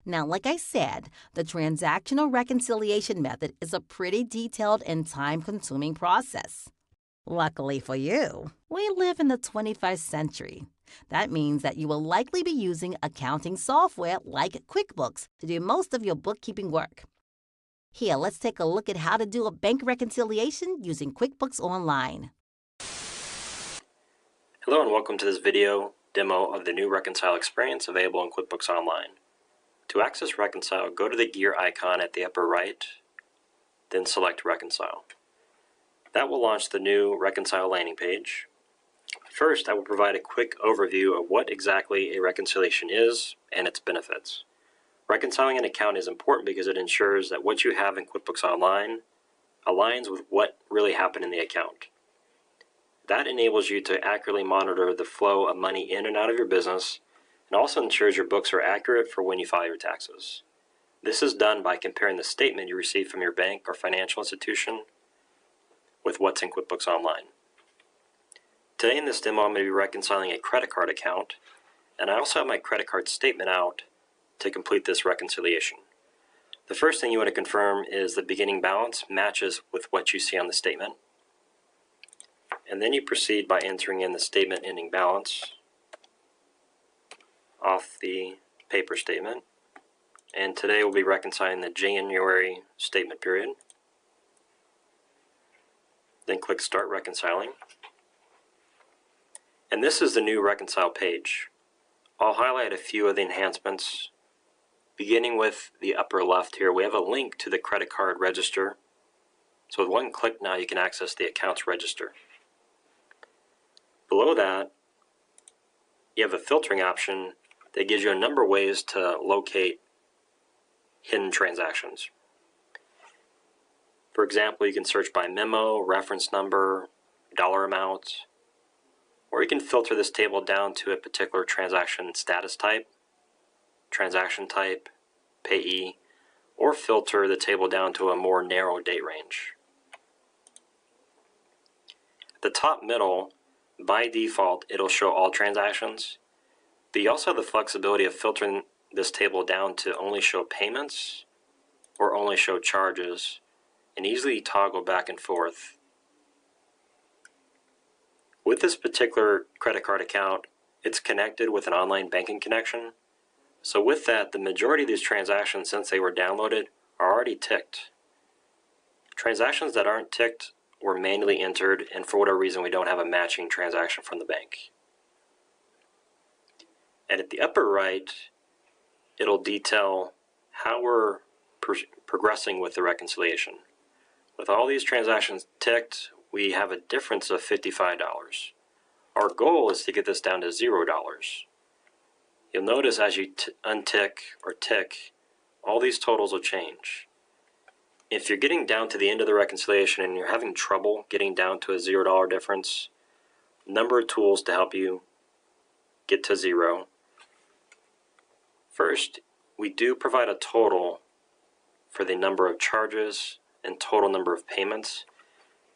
Now, like I said, the transactional reconciliation method is a pretty detailed and time-consuming process. Luckily for you, we live in the 21st century. That means that you will likely be using accounting software like QuickBooks to do most of your bookkeeping work. Here, let's take a look at how to do a bank reconciliation using QuickBooks Online. Hello and welcome to this video demo of the new Reconcile experience available in QuickBooks Online. To access Reconcile, go to the gear icon at the upper right, then select Reconcile. That will launch the new Reconcile landing page. First, I will provide a quick overview of what exactly a reconciliation is and its benefits. Reconciling an account is important because it ensures that what you have in QuickBooks Online aligns with what really happened in the account. That enables you to accurately monitor the flow of money in and out of your business, and also ensures your books are accurate for when you file your taxes. This is done by comparing the statement you receive from your bank or financial institution with what's in QuickBooks Online. Today in this demo, I'm going to be reconciling a credit card account, and I also have my credit card statement out to complete this reconciliation. The first thing you want to confirm is the beginning balance matches with what you see on the statement. And then you proceed by entering in the statement ending balance off the paper statement. And today we'll be reconciling the January statement period. Then click Start Reconciling. And this is the new Reconcile page. I'll highlight a few of the enhancements. Beginning with the upper left here, we have a link to the credit card register. So with one click now you can access the accounts register. Below that, you have a filtering option that gives you a number of ways to locate hidden transactions. For example, you can search by memo, reference number, dollar amount, or you can filter this table down to a particular transaction status type, transaction type, payee, or filter the table down to a more narrow date range. At the top middle, by default, it'll show all transactions, but you also have the flexibility of filtering this table down to only show payments or only show charges, and easily toggle back and forth. With this particular credit card account, it's connected with an online banking connection. So with that, the majority of these transactions, since they were downloaded, are already ticked. Transactions that aren't ticked were manually entered, and for whatever reason we don't have a matching transaction from the bank. And at the upper right, it'll detail how we're progressing with the reconciliation. With all these transactions ticked, we have a difference of $55. Our goal is to get this down to $0. You'll notice as you untick or tick, all these totals will change. If you're getting down to the end of the reconciliation and you're having trouble getting down to a $0 difference, a number of tools to help you get to zero. First, we do provide a total for the number of charges and total number of payments,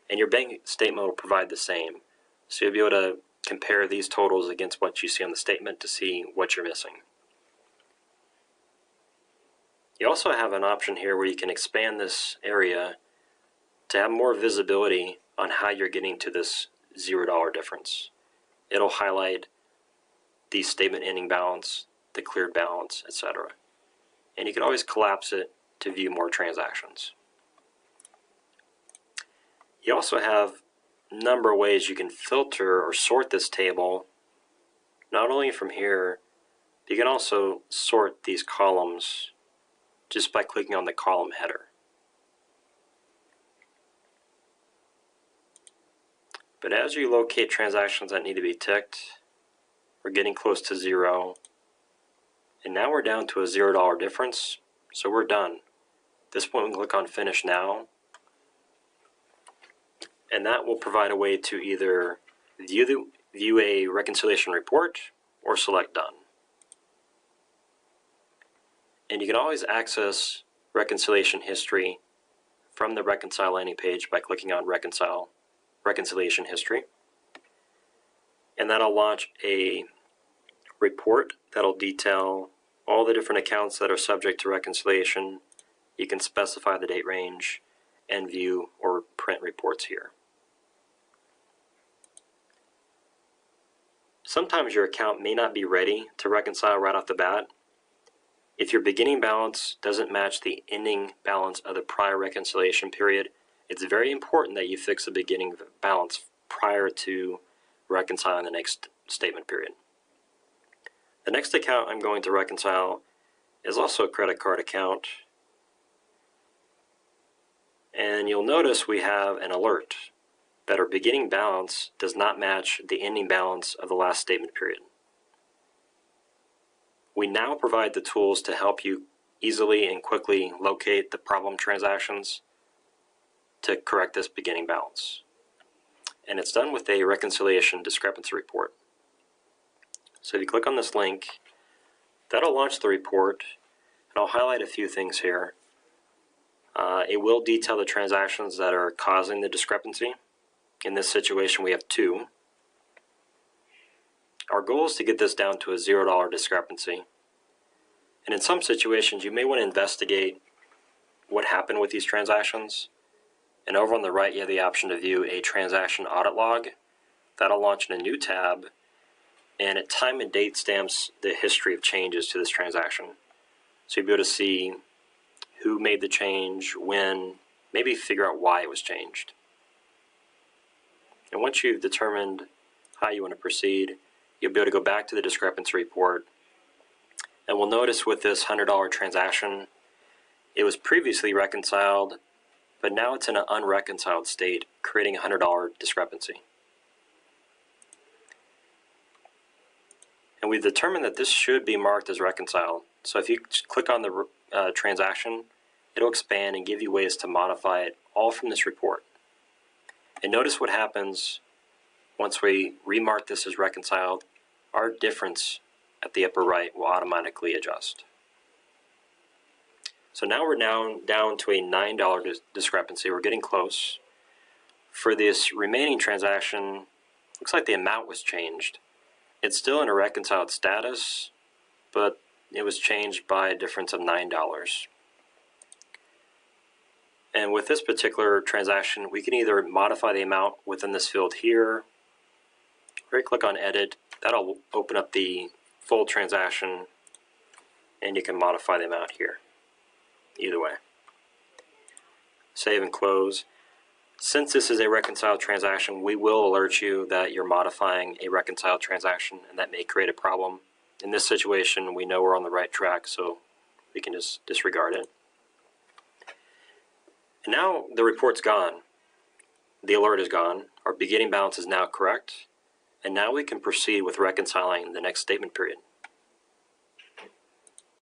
and your bank statement will provide the same. So you'll be able to compare these totals against what you see on the statement to see what you're missing. You also have an option here where you can expand this area to have more visibility on how you're getting to this $0 difference. It'll highlight the statement ending balance, the cleared balance, etc. And you can always collapse it to view more transactions. You also have a number of ways you can filter or sort this table, not only from here, but you can also sort these columns just by clicking on the column header. But as you locate transactions that need to be ticked, we're getting close to zero, and now we're down to a $0 difference, so we're done. At this point we can click on Finish Now, and that will provide a way to either view a reconciliation report or select Done. And you can always access reconciliation history from the Reconcile landing page by clicking on Reconciliation History. And that'll launch a report that'll detail all the different accounts that are subject to reconciliation. You can specify the date range and view or print reports here. Sometimes your account may not be ready to reconcile right off the bat. If your beginning balance doesn't match the ending balance of the prior reconciliation period, it's very important that you fix the beginning balance prior to reconciling the next statement period. The next account I'm going to reconcile is also a credit card account. And you'll notice we have an alert that our beginning balance does not match the ending balance of the last statement period. We now provide the tools to help you easily and quickly locate the problem transactions to correct this beginning balance. And it's done with a reconciliation discrepancy report. So if you click on this link, that'll launch the report, and I'll highlight a few things here. It will detail the transactions that are causing the discrepancy. In this situation, we have 2. Our goal is to get this down to a $0 discrepancy. And in some situations, you may want to investigate what happened with these transactions. And over on the right, you have the option to view a transaction audit log. That'll launch in a new tab, and it time and date stamps the history of changes to this transaction. So you'll be able to see who made the change, when, maybe figure out why it was changed. And once you've determined how you want to proceed, you'll be able to go back to the discrepancy report. And we'll notice with this $100 transaction, it was previously reconciled, but now it's in an unreconciled state, creating a $100 discrepancy. And we've determined that this should be marked as reconciled. So if you click on the transaction, it'll expand and give you ways to modify it, all from this report. And notice what happens once we remark this as reconciled. Our difference at the upper right will automatically adjust. So now we're down to a $9 discrepancy. We're getting close. For this remaining transaction, looks like the amount was changed. It's still in a reconciled status, but it was changed by a difference of $9. And with this particular transaction, we can either modify the amount within this field here, or click on Edit. That'll open up the full transaction, and you can modify the amount here. Either way. Save and close. Since this is a reconciled transaction, we will alert you that you're modifying a reconciled transaction, and that may create a problem. In this situation, we know we're on the right track, so we can just disregard it. And now the report's gone. The alert is gone. Our beginning balance is now correct. And now we can proceed with reconciling the next statement period.